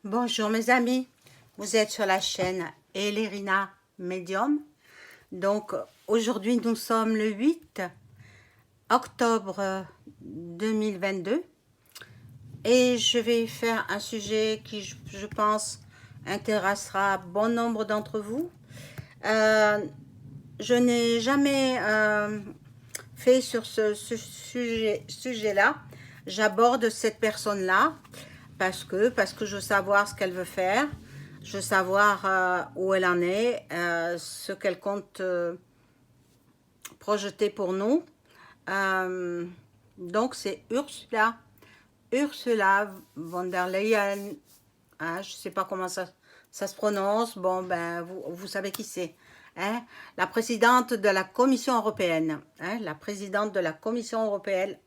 Bonjour mes amis, vous êtes sur la chaîne Elerina Medium. Donc aujourd'hui nous sommes le 8 octobre 2022 et je vais faire un sujet qui je pense intéressera bon nombre d'entre vous. Euh, je n'ai jamais fait sur ce sujet-là. J'aborde cette personne-là parce que je veux savoir ce qu'elle veut faire, je veux savoir où elle en est, ce qu'elle compte projeter pour nous. Euh, donc c'est Ursula von der Leyen. Hein, je ne sais pas comment ça se prononce. Bon, ben, vous savez qui c'est. Hein, la présidente de la Commission européenne. Hein, la présidente de la Commission européenne,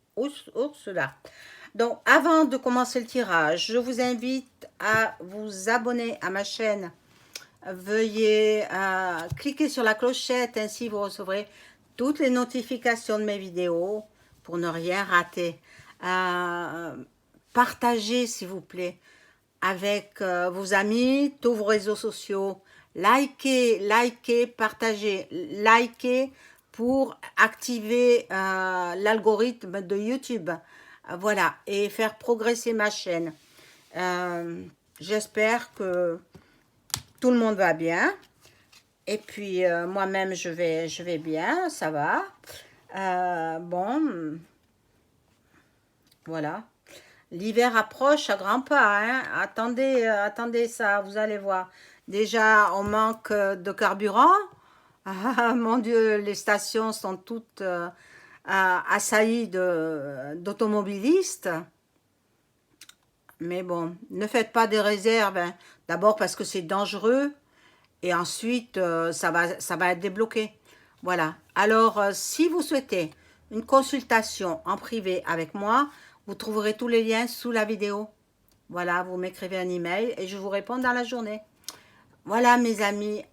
Ursula. Donc, avant de commencer le tirage, je vous invite à vous abonner à ma chaîne. Veuillez cliquer sur la clochette, ainsi vous recevrez toutes les notifications de mes vidéos pour ne rien rater. Partagez, s'il vous plaît, avec vos amis, tous vos réseaux sociaux. Likez, partagez, likez pour activer l'algorithme de YouTube. Voilà, et faire progresser ma chaîne. J'espère que tout le monde va bien. Et puis, moi-même, je vais bien, ça va. Bon, voilà. L'hiver approche à grands pas, hein. Attendez ça, vous allez voir. Déjà, on manque de carburant. Ah, mon Dieu, les stations sont toutes assaillies d'automobilistes. Mais bon, ne faites pas des réserves, hein. D'abord parce que c'est dangereux et ensuite ça va être débloqué. Voilà. Alors, si vous souhaitez une consultation en privé avec moi, vous trouverez tous les liens sous la vidéo. Voilà, vous m'écrivez un email et je vous réponds dans la journée. Voilà mes amis,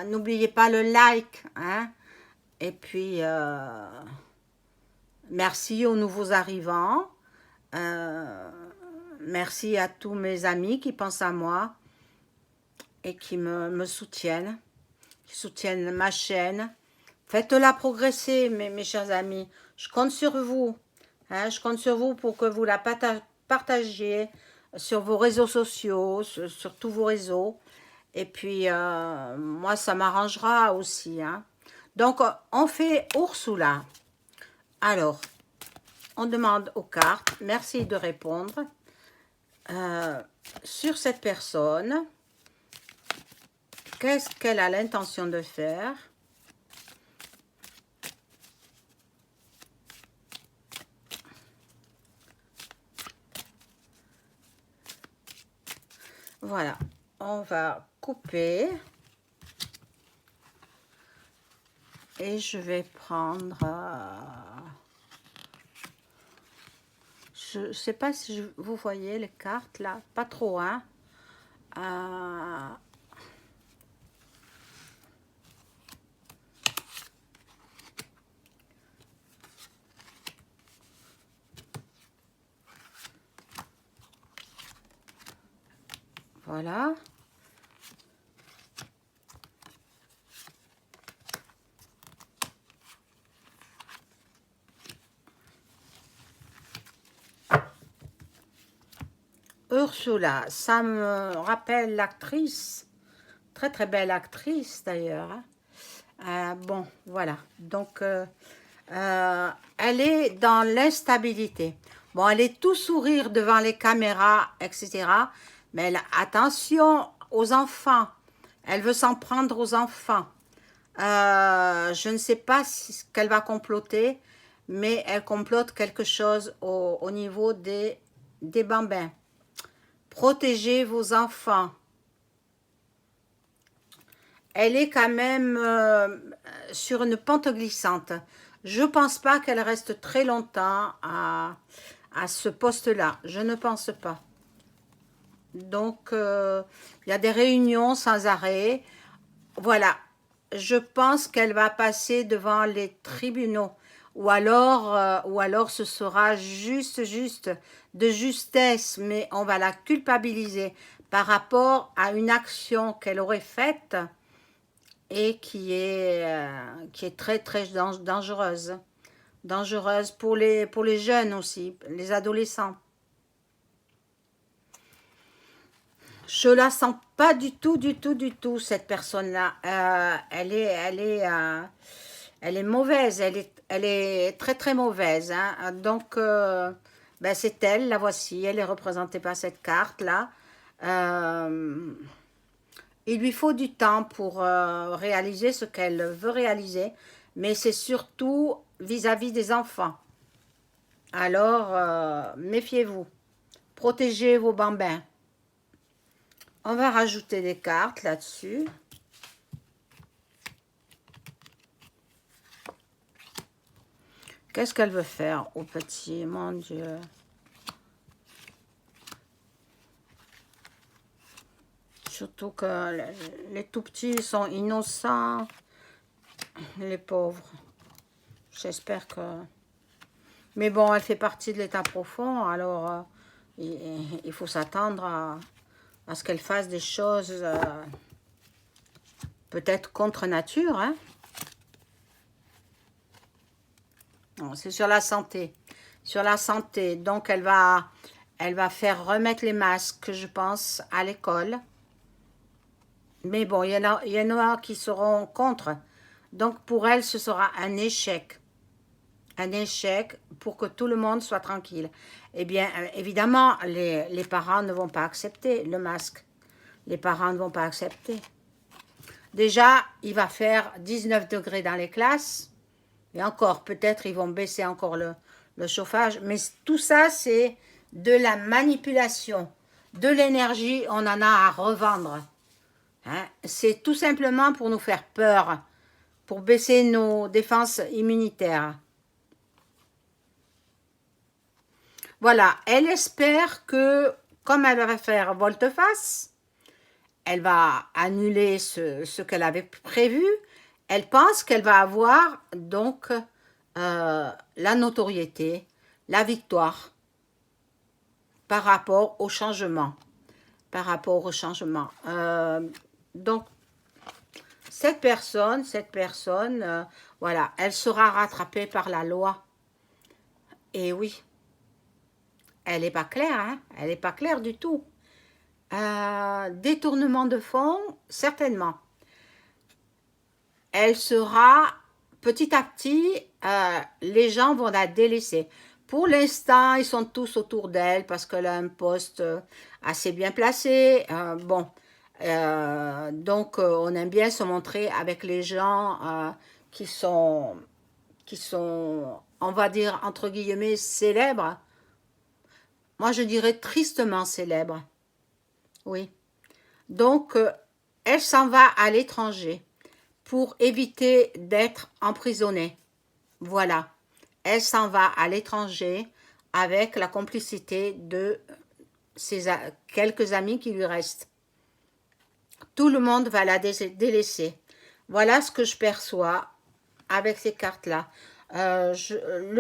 n'oubliez pas le like, hein. Et puis, merci aux nouveaux arrivants. Euh, Merci à tous mes amis qui pensent à moi et qui me soutiennent, qui soutiennent ma chaîne. Faites-la progresser, mes chers amis. Je compte sur vous. Hein, je compte sur vous pour que vous la partagiez sur vos réseaux sociaux, sur tous vos réseaux. Et puis, moi, ça m'arrangera aussi. Hein. Donc, on fait Ursula. Alors, on demande aux cartes. Merci de répondre. Sur cette personne, qu'est-ce qu'elle a l'intention de faire? Voilà, on va couper et je vais prendre... je ne sais pas si vous voyez les cartes là, pas trop, hein. Voilà. Ursula, ça me rappelle l'actrice, très très belle actrice d'ailleurs. Hein. Bon, voilà. Donc, elle est dans l'instabilité. Bon, elle est tout sourire devant les caméras, etc. Mais attention aux enfants. Elle veut s'en prendre aux enfants. Je ne sais pas ce qu'elle va comploter, mais elle complote quelque chose au niveau des bambins. Protégez vos enfants. Elle est quand même sur une pente glissante. Je ne pense pas qu'elle reste très longtemps à ce poste-là. Je ne pense pas. Donc, il y a des réunions sans arrêt. Voilà. Je pense qu'elle va passer devant les tribunaux ou alors ce sera juste de justesse, mais on va la culpabiliser par rapport à une action qu'elle aurait faite et qui est très très dangereuse. Dangereuse pour les jeunes aussi, les adolescents. Je la sens pas du tout, cette personne-là. Elle est mauvaise, elle est très très mauvaise, hein. Donc, ben c'est elle, la voici, elle est représentée par cette carte-là. Euh, il lui faut du temps pour réaliser ce qu'elle veut réaliser, mais c'est surtout vis-à-vis des enfants. Alors, méfiez-vous, protégez vos bambins. On va rajouter des cartes là-dessus. Qu'est-ce qu'elle veut faire au petit, mon Dieu? Surtout que les tout petits sont innocents, les pauvres. J'espère que... Mais bon, elle fait partie de l'état profond, alors il faut s'attendre à ce qu'elle fasse des choses peut-être contre nature, hein. C'est sur la santé. Sur la santé. Donc, elle va faire remettre les masques, je pense, à l'école. Mais bon, il y en a qui seront contre. Donc, pour elle, ce sera un échec. Un échec pour que tout le monde soit tranquille. Eh bien, évidemment, les parents ne vont pas accepter le masque. Les parents ne vont pas accepter. Déjà, il va faire 19 degrés dans les classes. Et encore, peut-être ils vont baisser encore le chauffage. Mais tout ça, c'est de la manipulation. De l'énergie, on en a à revendre. Hein? C'est tout simplement pour nous faire peur. Pour baisser nos défenses immunitaires. Voilà, elle espère que, comme elle va faire volte-face, elle va annuler ce qu'elle avait prévu. Elle pense qu'elle va avoir donc la notoriété, la victoire par rapport au changement. Par rapport au changement. Donc, cette personne, voilà, elle sera rattrapée par la loi. Et oui, elle n'est pas claire, hein? Elle n'est pas claire du tout. Détournement de fonds, certainement. Elle sera petit à petit, les gens vont la délaisser. Pour l'instant, ils sont tous autour d'elle parce qu'elle a un poste assez bien placé. Bon, donc on aime bien se montrer avec les gens qui sont, on va dire, entre guillemets, célèbres. Moi, je dirais tristement célèbres. Oui. Donc, elle s'en va à l'étranger pour éviter d'être emprisonnée. Voilà. Elle s'en va à l'étranger avec la complicité de ses quelques amis qui lui restent. Tout le monde va la délaisser. Voilà ce que je perçois avec ces cartes-là. Le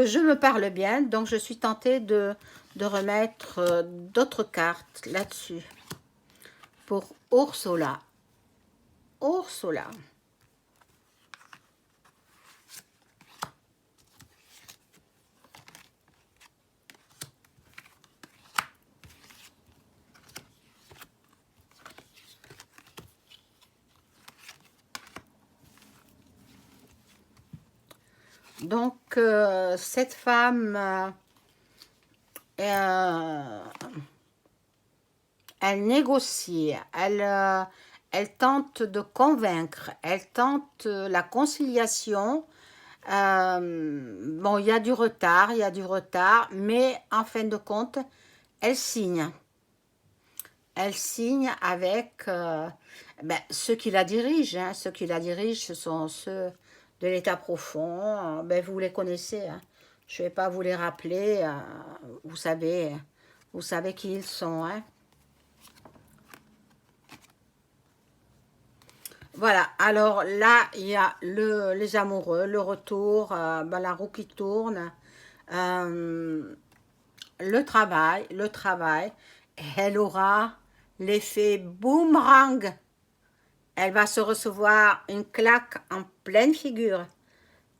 jeu me parle bien, donc je suis tentée de remettre d'autres cartes là-dessus. Pour Ursula. Ursula. Donc, cette femme, elle négocie, elle tente de convaincre, elle tente la conciliation. Bon, il y a du retard, mais en fin de compte, elle signe. Elle signe avec ceux qui la dirigent. Hein. Ceux qui la dirigent, ce sont ceux de l'état profond. Vous les connaissez. Hein. Je ne vais pas vous les rappeler. Vous savez qui ils sont. Hein. Voilà, alors là, il y a les amoureux, le retour, ben, la roue qui tourne, euh, le travail. Elle aura l'effet boomerang. Elle va se recevoir une claque en pleine figure.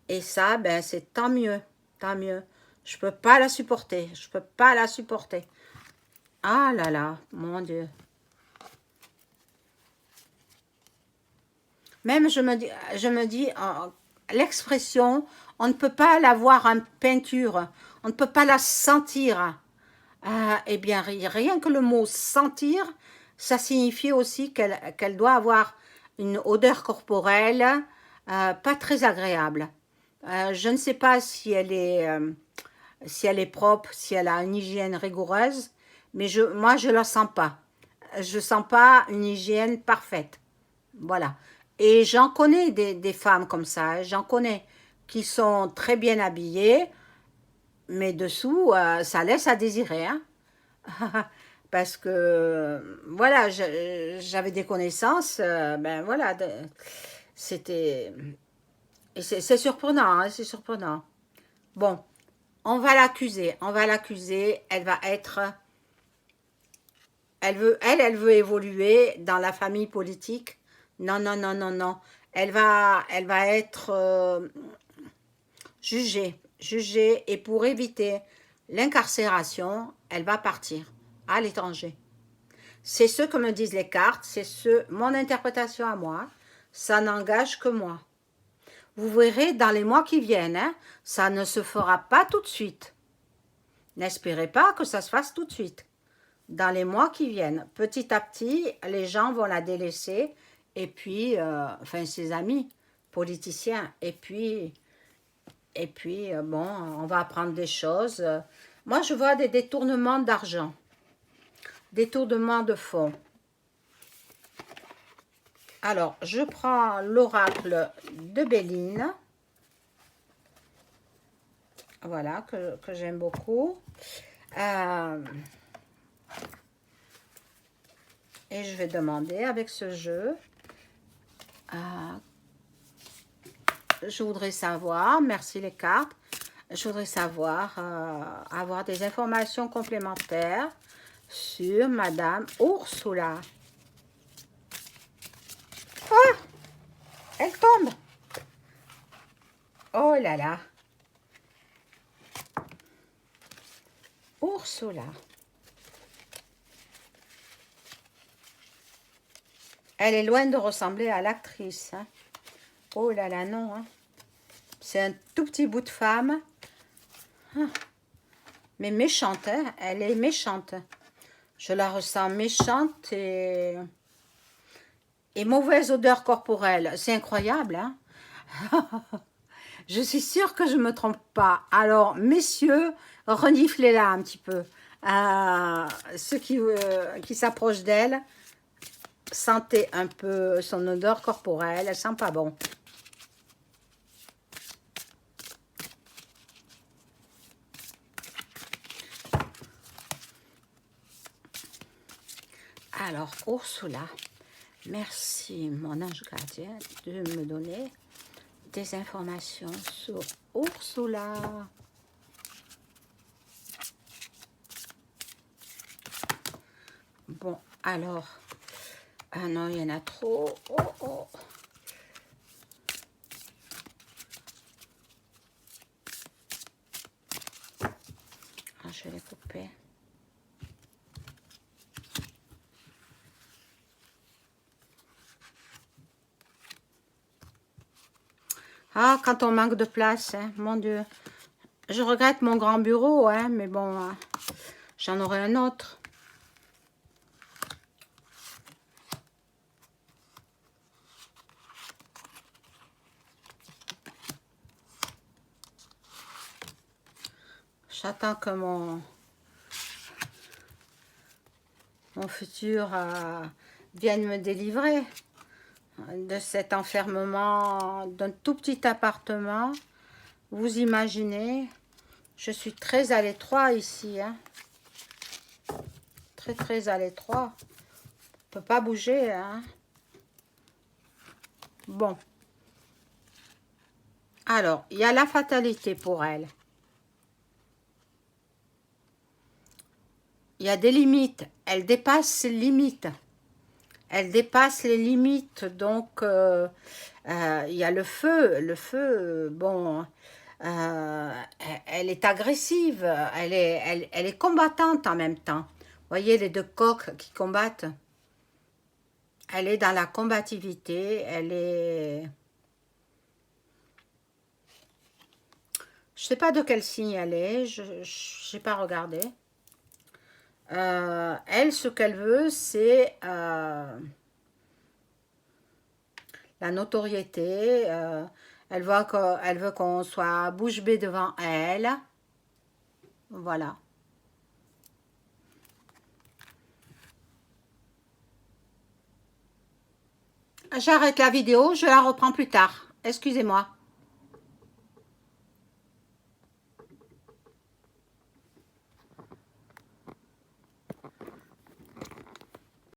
Et ça, ben, c'est tant mieux, tant mieux. Je peux pas la supporter, je peux pas la supporter. Ah là là, mon Dieu. Même je me dis l'expression, on ne peut pas la voir en peinture, on ne peut pas la sentir. Eh bien, rien que le mot sentir, ça signifie aussi qu'elle doit avoir une odeur corporelle pas très agréable. Je ne sais pas si elle est propre, si elle a une hygiène rigoureuse, mais moi, je ne la sens pas. Je ne sens pas une hygiène parfaite. Voilà. Et j'en connais des femmes comme ça, hein, j'en connais qui sont très bien habillées, mais dessous, ça laisse à désirer. Hein. Parce que, voilà, j'avais des connaissances, ben voilà, c'était... Et c'est surprenant, hein, c'est surprenant. Bon, on va l'accuser, elle va être... Elle veut évoluer dans la famille politique. Non, non, non, non, non. Elle va être jugée, jugée, et pour éviter l'incarcération, elle va partir à l'étranger. C'est ce que me disent les cartes, c'est mon interprétation à moi. Ça n'engage que moi. Vous verrez dans les mois qui viennent, hein, ça ne se fera pas tout de suite. N'espérez pas que ça se fasse tout de suite. Dans les mois qui viennent, petit à petit, les gens vont la délaisser, et puis, enfin, ses amis politiciens, et puis bon, on va apprendre des choses. Moi, je vois des détournements d'argent, détournements de fonds. Alors, je prends l'oracle de Béline, voilà, que j'aime beaucoup. Et je vais demander avec ce jeu, je voudrais savoir, merci les cartes, je voudrais savoir, avoir des informations complémentaires sur Madame Ursula. Oh, elle tombe. Oh là là. Ursula. Elle est loin de ressembler à l'actrice. Hein. Oh là là, non. Hein. C'est un tout petit bout de femme. Ah. Mais méchante, hein. Elle est méchante. Je la ressens méchante et mauvaise odeur corporelle. C'est incroyable, hein. Je suis sûre que je ne me trompe pas. Alors, messieurs, reniflez-la un petit peu. Ceux qui s'approchent d'elle, sentez un peu son odeur corporelle. Elle sent pas bon. Alors, Ursula, merci mon ange gardien de me donner des informations sur Ursula. Bon, alors, ah non, il y en a trop. Oh, oh. Ah, je vais les couper. Ah, quand on manque de place, hein, mon Dieu. Je regrette mon grand bureau, hein, mais bon, hein, j'en aurai un autre. J'attends que mon futur vienne me délivrer de cet enfermement d'un tout petit appartement. Vous imaginez, je suis très à l'étroit ici, hein. Très très à l'étroit. On ne peut pas bouger, hein. Bon. Alors, il y a la fatalité pour elle. Il y a des limites. Elle dépasse ses limites. Elle dépasse les limites. Donc, il y a le feu. Le feu, bon, elle est agressive. Elle est combattante en même temps. Vous voyez les deux coqs qui combattent. Elle est dans la combativité. Elle est... Je ne sais pas de quel signe elle est. Je n'ai pas regardé. Elle, ce qu'elle veut, c'est la notoriété. Elle veut qu'on soit bouche bée devant elle. Voilà. J'arrête la vidéo, je la reprends plus tard. Excusez-moi.